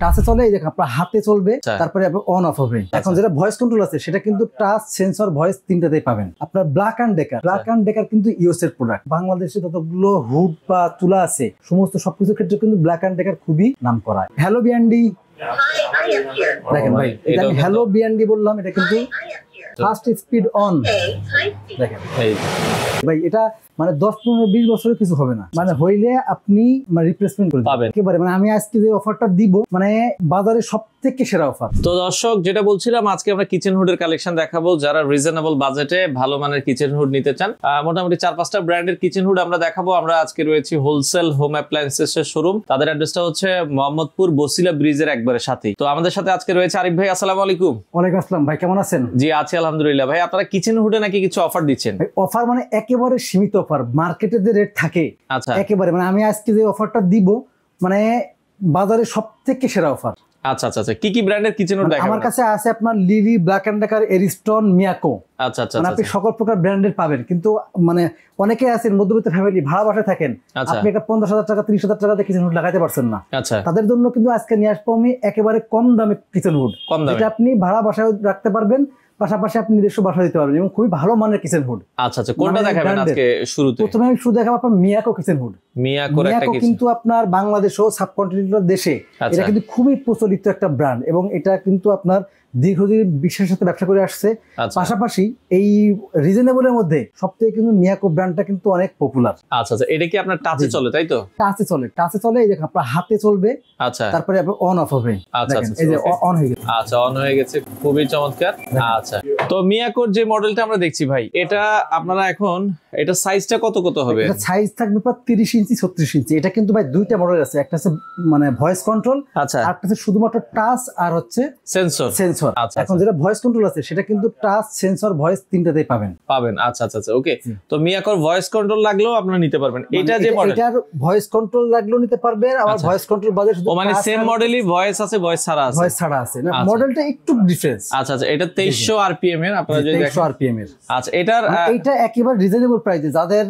টাচে চলে, এই দেখেন আপনার হাতে চলবে, তারপরে অন অফ হবে। এখন যেটা ভয়েস কন্ট্রোল আছে সেটা কিন্তু টাচ, সেন্সর, ভয়েস তিনটাতেই পাবেন। আপনার ব্ল্যাক অ্যান্ড ডেকার কিন্তু ইউএস এর প্রোডাক্ট। বাংলাদেশে যতগুলো হুড বা তুলা আছে সমস্ত সবকিছুর ক্ষেত্রে কিন্তু ব্ল্যাক অ্যান্ড ডেকার খুবই নাম করা। হ্যালো বিএনডি, দেখেন ভাই, এটা আমি হ্যালো বিএনডি বললাম, এটা কিন্তু ফাস্ট স্পিড অন। দেখেন ভাই, এটা মানে 10-15-20 বছরের কিছু হবে না, মানে হইলে আপনি রিপ্লেসমেন্ট করে পাবেন একেবারে। মানে আমি আজকে যে অফারটা দিব, মানে বাজারে সবথেকে সেরা অফার। তো দর্শক, যেটা বলছিলাম, আজকে আমরা কিচেন হুডের কালেকশন দেখাবো। যারা রিজনেবল বাজেটে ভালো মানের কিচেন হুড নিতে চান, মোটামুটি 4-5টা ব্র্যান্ডের কিচেন হুড আমরা দেখাবো। আমরা আজকে রয়েছি হোলসেল হোম অ্যাপ্লায়েন্সেস এর শোরুম। তাদের অ্যাড্রেসটা হচ্ছে মোহাম্মদপুর বসিলা ব্রিজের একবারে সাথেই। তো আমাদের সাথে আজকে রয়েছে আরিফ ভাই। আসসালামু আলাইকুম। ওয়ালাইকুম আসসালাম ভাই, কেমন আছেন? জি আছি আলহামদুলিল্লাহ। ভাই, আপনারা কিচেন হুডে নাকি কিছু অফার দিচ্ছেন? অফার মানে একেবারে সীমিত অফার, মার্কেটে যে রেট থাকে একেবারে, মানে আমি আজকে যে অফারটা দিব মানে বাজারে সবথেকে সেরা অফার। আচ্ছা আচ্ছা আচ্ছা, কি কি ব্র্যান্ডের কিচেন হুড দেখাবেন? আমার কাছে আছে আপনার lily, black and decker, Ariston, Miyako. আচ্ছা আচ্ছা, মানে আপনি সকল প্রকার ব্র্যান্ডের পাবেন। কিন্তু মানে অনেকে আছেন মধ্যবিত্ত ফ্যামিলি, ভাড়া বাসায় থাকেন, আপনি একটা 50,000 টাকা 30,000 টাকাতে কিচেন হুড লাগাইতে পারছেন না। আচ্ছা, তাদের জন্য কিন্তু আজকে নিয়ে আসবো আমি একেবারে কম দামে কিচেন হুড, যেটা আপনি ভাড়া বাসায় রাখতে পারবেন, পাশাপাশি আপনি নিজস্ব বাসা দিতে পারবেন, এবং খুবই ভালো মানের কিচেন হুড। আচ্ছা আচ্ছা, কোনটা দেখাবেন আজকে শুরুতে? প্রথমে আমি শুরু দেখাবো আপনার মিয়াকো কিচেন হুড। মিয়াকো কিন্তু আপনার বাংলাদেশ ও সাবকন্টিনেন্টাল দেশে এটা কিন্তু খুবই প্রচলিত একটা ব্র্যান্ড, এবং এটা কিন্তু আপনার দীর্ঘদিন বিশ্বের সাথে ব্যবসা করে আসছে। পাশাপাশি এই রিজনেবলের মধ্যে সবথেকে কিন্তু মিয়াকো ব্র্যান্ডটা কিন্তু অনেক পপুলার। আচ্ছা আচ্ছা, এটা কি আপনার টাচে চলে, তাই তো? টাচে চলে, এই দেখেন আপনার হাতে চলবে, আচ্ছা, তারপরে আপনার অন অফ হবে। আচ্ছা আচ্ছা, এই যে অন হয়ে গেছে। আচ্ছা, অন হয়ে গেছে, খুবই চমৎকার। আচ্ছা, তো মিয়াকোর যে মডেলটা আমরা দেখছি ভাই, এটা আপনারা এখন এটা সাইজটা কত হবে? এটা সাইজ থাকবে প্রায় 30 ইঞ্চি 36 ইঞ্চি। এটা কিন্তু ভাই দুইটা মডেল আছে, একটা আছে মানে ভয়েস কন্ট্রোল, আচ্ছা, আর একটা আছে শুধুমাত্র টাচ আর হচ্ছে সেন্সর। আচ্ছা, এখন যেটা ভয়েস কন্ট্রোল আছে সেটা কিন্তু টাচ, সেন্সর, ভয়েস তিনটাতেই পাবেন। আচ্ছা আচ্ছা আচ্ছা, ওকে। তো মিয়াকোর ভয়েস কন্ট্রোল লাগলেও আপনারা নিতে পারবেন। এটা যে মডেল, এটার ভয়েস কন্ট্রোল লাগলেও নিতে পারবেন, আবার ভয়েস কন্ট্রোল বাদে শুধু মানে সেম মডেলই ভয়েস আছে, ভয়েস ছাড়া আছে, না মডেলটা একটু ডিফারেন্স। আচ্ছা আচ্ছা, এটা 2300 আরপিএম এর, আপনারা যদি 2300 আরপিএম এর। আচ্ছা, এটা একেবারে রিজনেবল প্রাইসে, যাদের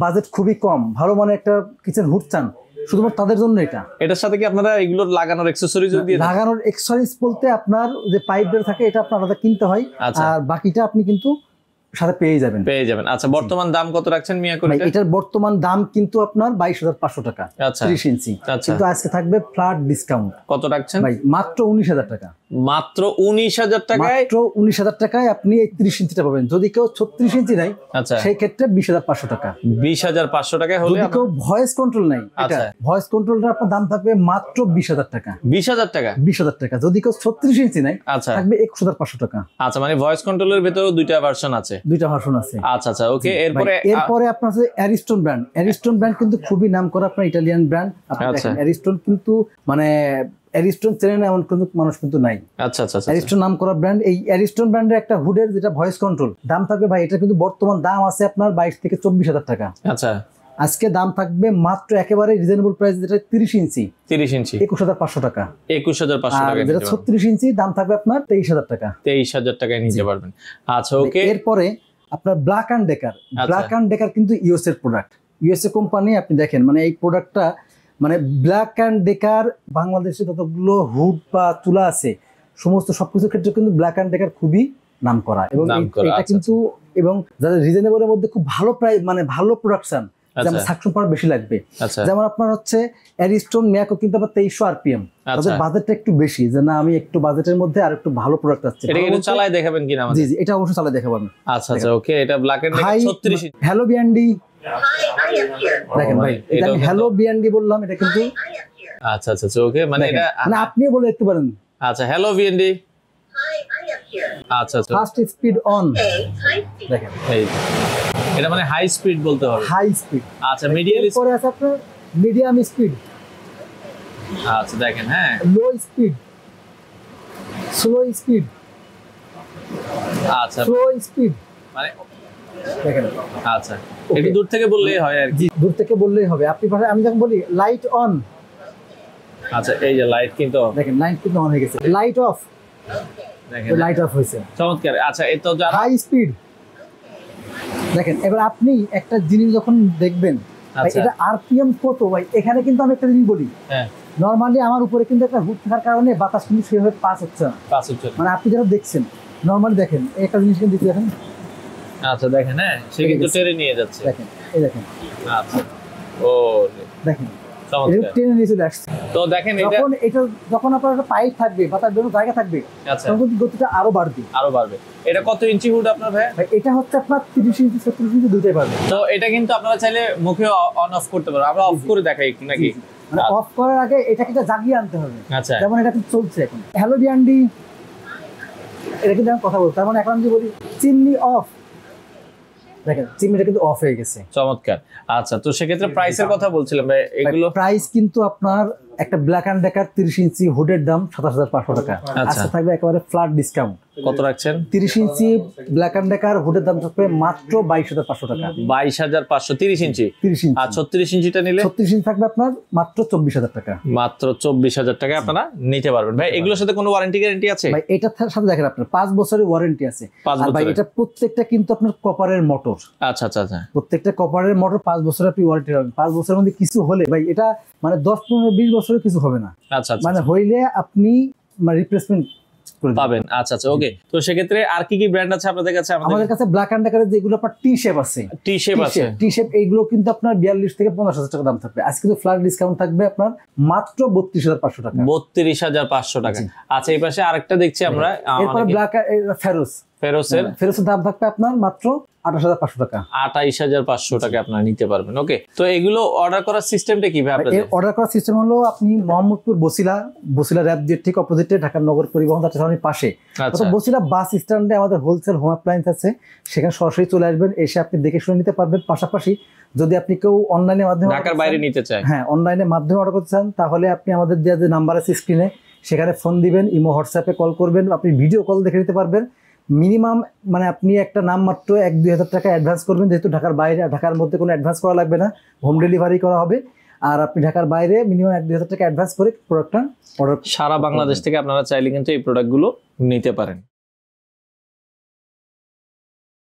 বাজেট খুবই কম, ভালো মানে একটা কিচেন হুড চান, শুধুমাত্র তাদের জন্য এটা। এটার সাথে কি আপনারা এগুলোর লাগানোর অ্যাকসেসরিজ দিয়ে? লাগানোর অ্যাকসেসরিজ বলতে আপনার যে পাইপ বের থাকে এটা আপনার আলাদা কিনতে হয়, আর বাকিটা আপনি কিন্তু সাথে পেয়ে যাবেন। আচ্ছা, বর্তমান দাম কত রাখছেন মিয়াকোর? এটার বর্তমান দাম কিন্তু আপনার 22,500 টাকা 30 ইঞ্চি, কিন্তু আজকে থাকবে ফ্ল্যাট ডিসকাউন্ট। কত রাখছেন ভাই? মাত্র 19,000 টাকা। মাত্র 19,000 টাকায়? মাত্র 19,000 টাকায় আপনি এই 30 ইঞ্চিটা পাবেন। যদি কেউ 36 ইঞ্চি নাই, আচ্ছা, সেই ক্ষেত্রে 20,500 টাকা। 20,500 টাকায় হলে। যদি কেউ ভয়েস কন্ট্রোল নাই, এটা ভয়েস কন্ট্রোলটা আপনার দাম থাকবে মাত্র 20,000 টাকা। 20,000 টাকা? 20,000 টাকা। যদি কেউ 36 ইঞ্চি নাই, আচ্ছা, থাকবে 21,500 টাকা। আচ্ছা, মানে ভয়েস কন্ট্রোলের ভেতরেও দুইটা ভার্সন আছে? দুইটা ভার্সন আছে। আচ্ছা আচ্ছা, ওকে। এরপরে আপনার আছে এরিস্টন ব্র্যান্ড। এরিস্টন ব্র্যান্ড কিন্তু খুবই নামকরা আপনার ইটালিয়ান ব্র্যান্ড। আপনি দেখেন এরিস্টন কিন্তু মানে এরিস্টন চেনেন এমন কিন্তু মানুষ কিন্তু নাই। আচ্ছা আচ্ছা, এরিস্টন নামকরা ব্র্যান্ড। এই এরিস্টন ব্র্যান্ডের একটা হুডের যেটা ভয়েস কন্ট্রোল দাম থাকবে ভাই, এটা কিন্তু বর্তমান দাম আছে আপনার 22 থেকে 24,000 টাকা। আচ্ছা, আজকে দাম থাকবে মাত্র একেবারে রিজনেবল প্রাইস, যেটা 30 ইঞ্চি 21,500 টাকা। 21,500 টাকা। যেটা 36 ইঞ্চি দাম থাকবে আপনার 23,000 টাকা। 23,000 টাকায় নিতে পারবেন। আচ্ছা, ওকে। এরপরে আপনার ব্ল্যাক অ্যান্ড ডেকার কিন্তু ইউএস এর প্রোডাক্ট, ইউএসএ কোম্পানি। আপনি দেখেন মানে এই প্রোডাক্টটা মানে ব্ল্যাক অ্যান্ড ডেকার বাংলাদেশে যতগুলো হুড বা তুলা আছে সমস্ত সবকিছুর ক্ষেত্রে কিন্তু ব্ল্যাক অ্যান্ড ডেকার খুবই নাম করা, এবং এটা কিন্তু এবং যাদের রিজনেবলের মধ্যে খুব ভালো প্রাইস মানে ভালো প্রোডাকশন, যেমন সাকশন পাওয়ার বেশি লাগবে। যেমন আপনার হচ্ছে এরিস্টন, মিয়াকো কিন্তু আবার 2300 আরপিএম। তাদের বাজেটটা একটু বেশি, যে না আমি একটু বাজেটের মধ্যে আর একটু ভালো প্রোডাক্ট আছে। এটা একটু চালায় দেখাবেন কিনা আমাদের? জি জি, এটা অবশ্যই চালায় দেখাবেন। আচ্ছা আচ্ছা, ওকে। এটা ব্ল্যাক এন্ড 36। হ্যালো বিএনডি, দেখেন ভাই, এটা আমি হ্যালো বিএনডি বললাম, এটা কিন্তু আচ্ছা আচ্ছা, ওকে। মানে এটা মানে আপনিও বলে দেখতে পারেন। আচ্ছা, হ্যালো বিএনডি। আচ্ছা আচ্ছা, ফাস্ট স্পিড অন। দেখেন এই এটা মানে হাই স্পিড বলতে হবে। High speed. আচ্ছা, মিডিয়াম পরে আছে আপনার মিডিয়াম স্পিড। আচ্ছা, দেখেন, হ্যাঁ, লো স্পিড, স্লো স্পিড। আচ্ছা, স্লো স্পিড মানে দেখেন। আচ্ছা, একটু দূর থেকে বললেই হয় আর কি। দূর থেকে বললেই হবে। আপনি আমি যখন বলি লাইট অন, আচ্ছা, এই যে লাইট কিন্তু দেখেন, লাইট কিন্তু অন হয়ে গেছে। লাইট অফ, দেখেন লাইট অফ হয়েছে। চমৎকার। আচ্ছা, এই তো যারা হাই স্পিড দেখেন। এবার আপনি একটা জিনিস যখন দেখবেন এটা আরপিএম কত ভাই, এখানে কিন্তু আমি একটা জিনিস বলি, নরমালি আমার উপরে কিন্তু একটা হুড থাকার কারণে বাতাস কিন্তু সেভাবে পাস হচ্ছে না। মানে আপনি যারা দেখছেন নরমালি দেখেন একটা জিনিস কিন্তু দেখেন, আচ্ছা দেখেন, হ্যাঁ সে কিন্তু টেনে নিয়ে যাচ্ছে, দেখেন এই দেখেন, আচ্ছা ও দেখেন চমৎকার। টেনে নিয়ে চলে আসছে। তো দেখেন এটা যখন আপনার একটা পাইপ থাকবে বা তার জন্য জায়গা থাকবে, আচ্ছা তখন কিন্তু গতিটা আরো বাড়বে। এটা কত ইঞ্চি হুড আপনার ভাই? এটা হচ্ছে আপনার 30 ইঞ্চি 36 ইঞ্চি দুটোই পারবে। তো এটা কিন্তু আপনারা চাইলে মুখে অন অফ করতে পারো, আমরা অফ করে দেখাই একটু নাকি? মানে অফ করার আগে এটাকে জাগিয়ে আনতে হবে। আচ্ছা যেমন এটা কিন্তু চলছে এখন, হ্যালো ডিয়ান্ডি, এটা কিন্তু আমি কথা বলছি। তার মানে এখন আমি বলি চিমনি অফ, দেখেন চিমনিটা কিন্তু অফ হয়ে গেছে। চমৎকার। আচ্ছা তো সেক্ষেত্রে প্রাইসের কথা বলছিলাম ভাই, এগুলো প্রাইস কিন্তু আপনার একটা ব্ল্যাক অ্যান্ড ডেকার 30 ইঞ্চি হুডের দাম 27,500 টাকা। আজকে থাকবে একেবারে ফ্ল্যাট ডিসকাউন্ট। কত রাখছেন? 30 ইঞ্চি ব্ল্যাক অ্যান্ড ডেকার হুডের দাম থাকবে মাত্র 22,500 টাকা। 22,500 30 ইঞ্চি। 30 ইঞ্চি আর 36 ইঞ্চিটা নিলে 36 ইঞ্চি থাকবে আপনার মাত্র 24,000 টাকা। মাত্র 24,000 টাকায় আপনারা নিতে পারবেন। ভাই এগুলোর সাথে কোনো ওয়ারেন্টি গ্যারান্টি আছে? ভাই এটার সাথে দেখেন আপনার 5 বছরের ওয়ারেন্টি আছে। 5 আর ভাই বছরের? এটা প্রত্যেকটা কিন্তু আপনার কপারের মোটর। আচ্ছা আচ্ছা আচ্ছা। প্রত্যেকটা কপারের মোটর 5 বছরের আপনি ওয়ারেন্টি পাবেন। 5 বছরের মধ্যে কিছু হলে ভাই এটা মানে 10 15 20 বছরের কিছু হবে না। আচ্ছা আচ্ছা মানে হইলে আপনি মানে রিপ্লেসমেন্ট করে পাবেন। আচ্ছা আচ্ছা ওকে। তো সেক্ষেত্রে আর কি কি ব্র্যান্ড আছে আপনাদের কাছে? আমাদের কাছে ব্ল্যাক অ্যান্ড ডেকারের যেগুলো আপনার টি শেপ আছে, টি শেপ আছে। টি শেপ এইগুলো কিন্তু আপনার 42 থেকে 50,000 টাকা দাম থাকবে। আজকে কিন্তু ফ্ল্যাট ডিসকাউন্ট থাকবে আপনার মাত্র 32,500 টাকা। 32,500 টাকা। আচ্ছা এই পাশে আরেকটা দেখছি আমরা, এরপর ব্ল্যাক ফেরোসের দাম থাকবে আপনার মাত্র 28,500 টাকা। 28,500 টাকা আপনারা নিতে পারবেন। ওকে, তো এগুলো অর্ডার করার সিস্টেমটা কি ভাই আপনাদের? অর্ডার করার সিস্টেম হলো আপনি মোহাম্মদপুর বসিলা র‍্যাব দিয়ে ঠিক অপোজিটে ঢাকার নগর পরিবহন যাত্রাবাড়ির পাশে বসিলা বাস স্ট্যান্ডে আমাদের হোলসেল হোম অ্যাপ্লায়েন্স আছে, সেখানে সরাসরি চলে আসবেন, এসে আপনি দেখে শুনে নিতে পারবেন। পাশাপাশি যদি আপনি কেউ অনলাইনের মাধ্যমে ঢাকার বাইরে নিতে চান, হ্যাঁ অনলাইনের মাধ্যমে অর্ডার করতে চান, তাহলে আপনি আমাদের যে নাম্বার আছে স্ক্রিনে সেখানে ফোন দিবেন, ইমো হোয়াটসঅ্যাপে কল করবেন, আপনি ভিডিও কল দেখে নিতে পারবেন। মিনিমাম মানে আপনি একটা নাম মাত্র 1-2 হাজার টাকা অ্যাডভান্স করবেন, যেহেতু ঢাকার বাইরে, ঢাকার মধ্যে কোনো অ্যাডভান্স করা লাগবে না, হোম ডেলিভারি করা হবে। আর আপনি ঢাকার বাইরে মিনিমাম 1-2 হাজার টাকা অ্যাডভান্স করে প্রোডাক্টটা অর্ডার। সারা বাংলাদেশ থেকে আপনারা চাইলে কিন্তু এই প্রোডাক্টগুলো নিতে পারেন।